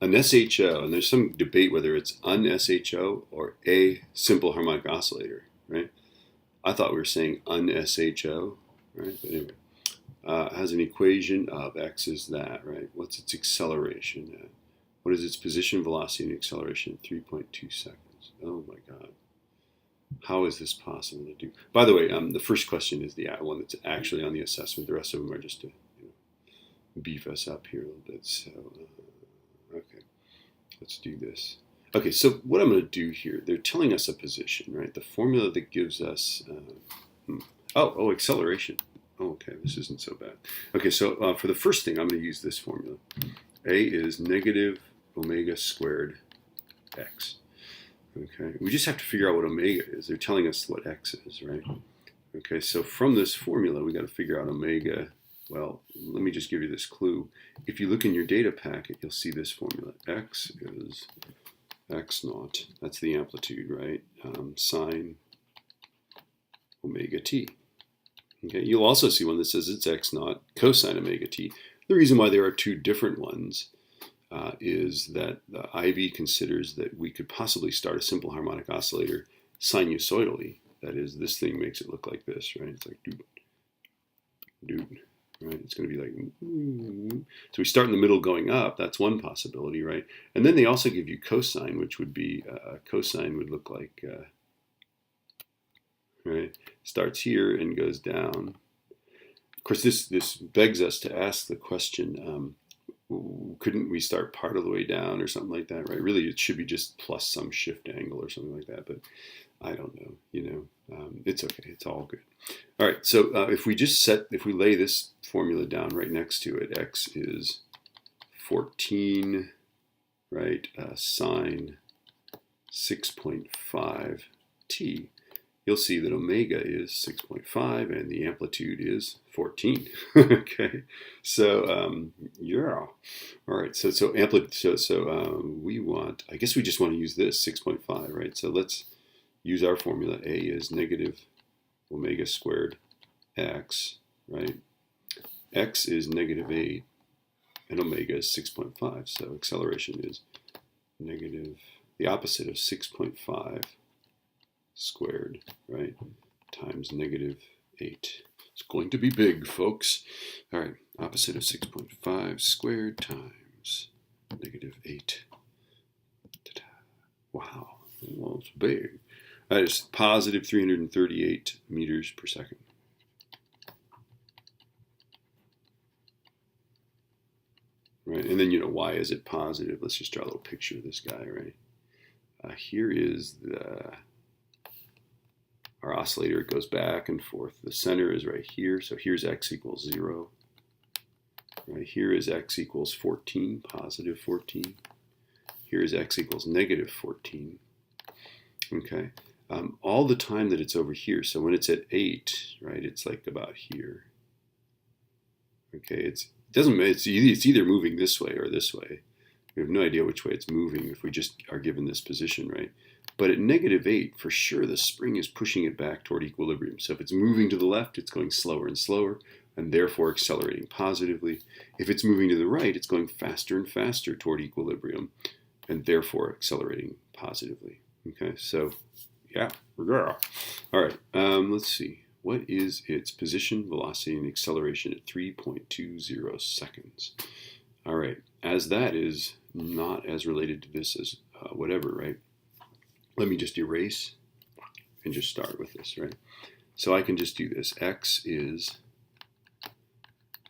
an SHO, and there's some debate whether it's an SHO or a simple harmonic oscillator, right? I thought we were saying un SHO, right? But anyway, has an equation of x is that, right? What's its acceleration at? What is its position, velocity, and acceleration at 3.2 seconds? Oh my God. How is this possible to do? By the way, the first question is the one that's actually on the assessment. The rest of them are just to beef us up here a little bit. So, okay, let's do this. Okay, so what I'm going to do here, they're telling us a position, right? The formula that gives us, acceleration. Oh, okay, this isn't so bad. Okay, so for the first thing, I'm going to use this formula. A is negative omega squared x. Okay, we just have to figure out what omega is. They're telling us what x is, right? Okay, so from this formula, we got to figure out omega. Well, let me just give you this clue. If you look in your data packet, you'll see this formula. X is x naught. That's the amplitude, right? Sine omega t. Okay, you'll also see one that says it's x naught cosine omega t. The reason why there are two different ones is that the IB considers that we could possibly start a simple harmonic oscillator sinusoidally. That is, this thing makes it look like this, right? It's like doot, doot, right? It's going to be like, so we start in the middle going up. That's one possibility, right? And then they also give you cosine, which would be, cosine would look like, right? Starts here and goes down. Of course, this begs us to ask the question, couldn't we start part of the way down or something like that, right? Really, it should be just plus some shift angle or something like that, but I don't know, it's okay, it's all good. All right, so if we lay this formula down right next to it, x is 14, right, sine 6.5 t, you'll see that omega is 6.5 and the amplitude is 14. Okay, so yeah, all right. So amplitude. So we want. I guess we just want to use this 6.5, right? So let's use our formula. A is negative omega squared x, right? X is negative 8, and omega is 6.5. So acceleration is negative the opposite of 6.5 squared, right, times negative 8. It's going to be big, folks. All right, opposite of 6.5 squared times negative 8. Ta-da. Wow, well, it's big. That is positive 338 meters per second. Right, and then, why is it positive? Let's just draw a little picture of this guy, right? Here is our oscillator. It goes back and forth. The center is right here, so here's x equals 0. Right here is x equals 14, positive 14. Here is x equals negative 14. Okay, all the time that it's over here. So when it's at 8, right, it's like about here. Okay, it's either moving this way or this way. We have no idea which way it's moving if we just are given this position, right? But at negative 8, for sure, the spring is pushing it back toward equilibrium. So if it's moving to the left, it's going slower and slower, and therefore accelerating positively. If it's moving to the right, it's going faster and faster toward equilibrium, and therefore accelerating positively. Okay, so yeah, all right, let's see. What is its position, velocity, and acceleration at 3.20 seconds? All right, as that is not as related to this as whatever, right? Let me just erase and just start with this, right? So I can just do this. X is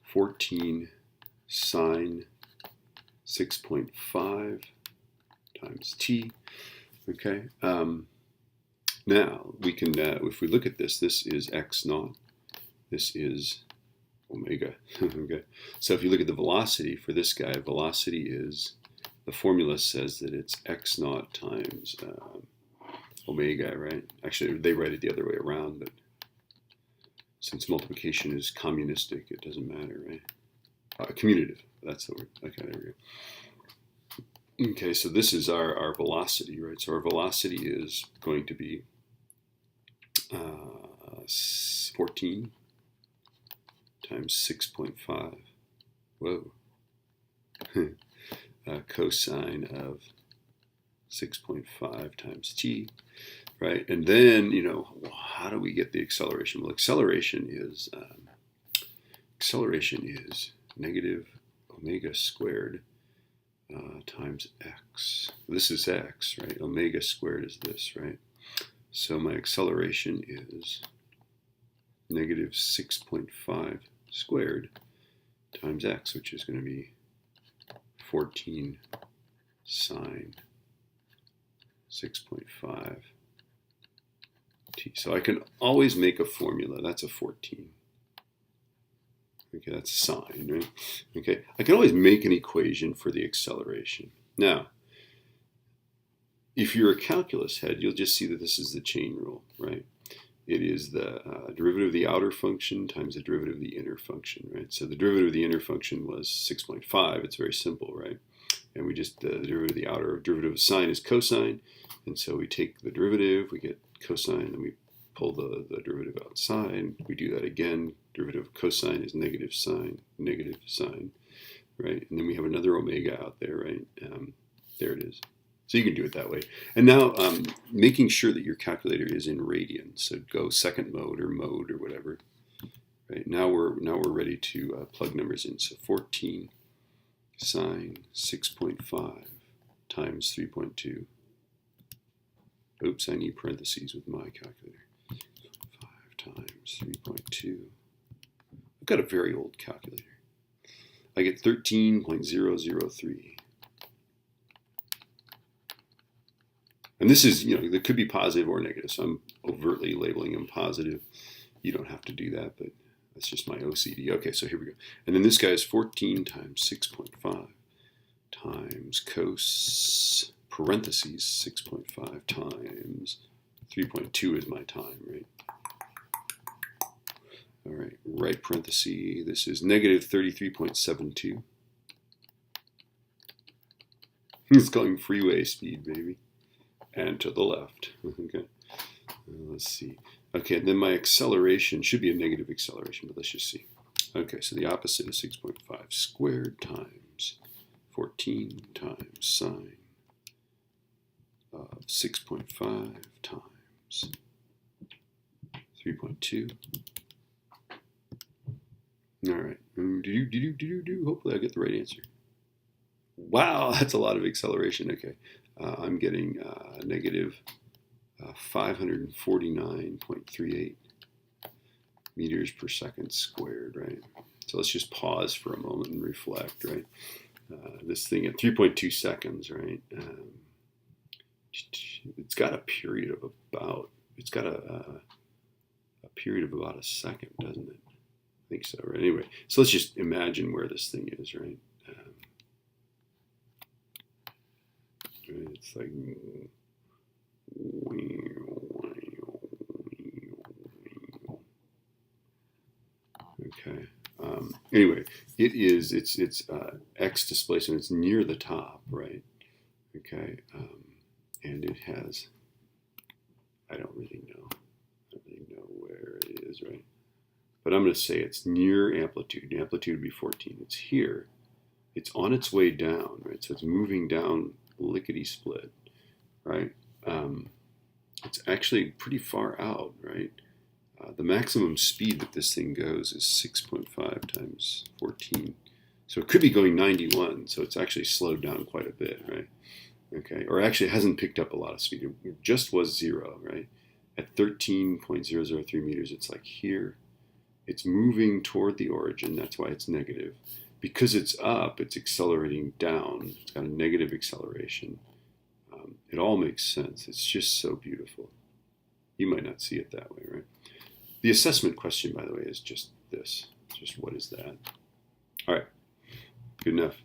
14 sine 6.5 times t. Okay. Now we can, if we look at this, this is x naught. This is omega. Okay. So if you look at the velocity for this guy, velocity is, the formula says that it's x naught times omega, right? Actually, they write it the other way around, but since multiplication is communistic, it doesn't matter, right? Commutative, that's the word. Okay, there we go. Okay, so this is our velocity, right? So our velocity is going to be 14 times 6.5. Whoa. cosine of 6.5 times t, right? And then, how do we get the acceleration? Well, acceleration is negative omega squared times x. This is x, right? Omega squared is this, right? So my acceleration is negative 6.5 squared times x, which is going to be 14 sine 6.5 t. So I can always make a formula. That's a 14. Okay, that's sine, right? Okay, I can always make an equation for the acceleration. Now, if you're a calculus head, you'll just see that this is the chain rule, right? It is the derivative of the outer function times the derivative of the inner function, right? So the derivative of the inner function was 6.5. It's very simple, right? And we just, the derivative of the outer derivative of sine is cosine. And so we take the derivative, we get cosine, and we pull the derivative outside. We do that again. Derivative of cosine is negative sine, right? And then we have another omega out there, right? There it is. So you can do it that way. And now making sure that your calculator is in radians. So go second mode or whatever. Right? Now we're ready to plug numbers in. So 14 sine 6.5 times 3.2. Oops, I need parentheses with my calculator. 5 times 3.2. I've got a very old calculator. I get 13.003. And this is, it could be positive or negative, so I'm overtly labeling them positive. You don't have to do that, but that's just my OCD. Okay, so here we go. And then this guy is 14 times 6.5 times cos, parentheses, 6.5 times 3.2 is my time, right? All right, right parenthesis, this is negative 33.72. It's going freeway speed, baby. And to the left. Okay, let's see. Okay, then my acceleration should be a negative acceleration, but let's just see. Okay, so the opposite is 6.5 squared times 14 times sine of 6.5 times 3.2. All right. Hopefully I get the right answer. Wow, that's a lot of acceleration. Okay. I'm getting negative 549.38 meters per second squared, right? So let's just pause for a moment and reflect, right? This thing at 3.2 seconds, right? It's got a period of about, a second, doesn't it? I think so, right? Anyway, so let's just imagine where this thing is, right? It's like, okay. Anyway, it's x displacement. It's near the top, right? Okay. And it has, I don't really know where it is, right? But I'm going to say it's near amplitude. The amplitude would be 14. It's here. It's on its way down, right? So it's moving down lickety split, right? It's actually pretty far out, right? The maximum speed that this thing goes is 6.5 times 14. So it could be going 91, so it's actually slowed down quite a bit, right? Okay, or actually it hasn't picked up a lot of speed. It just was 0, right? At 13.003 meters, it's like here. It's moving toward the origin, that's why it's negative. Because it's up, it's accelerating down. It's got a negative acceleration. It all makes sense. It's just so beautiful. You might not see it that way, right? The assessment question, by the way, is just this. Just what is that? All right. Good enough.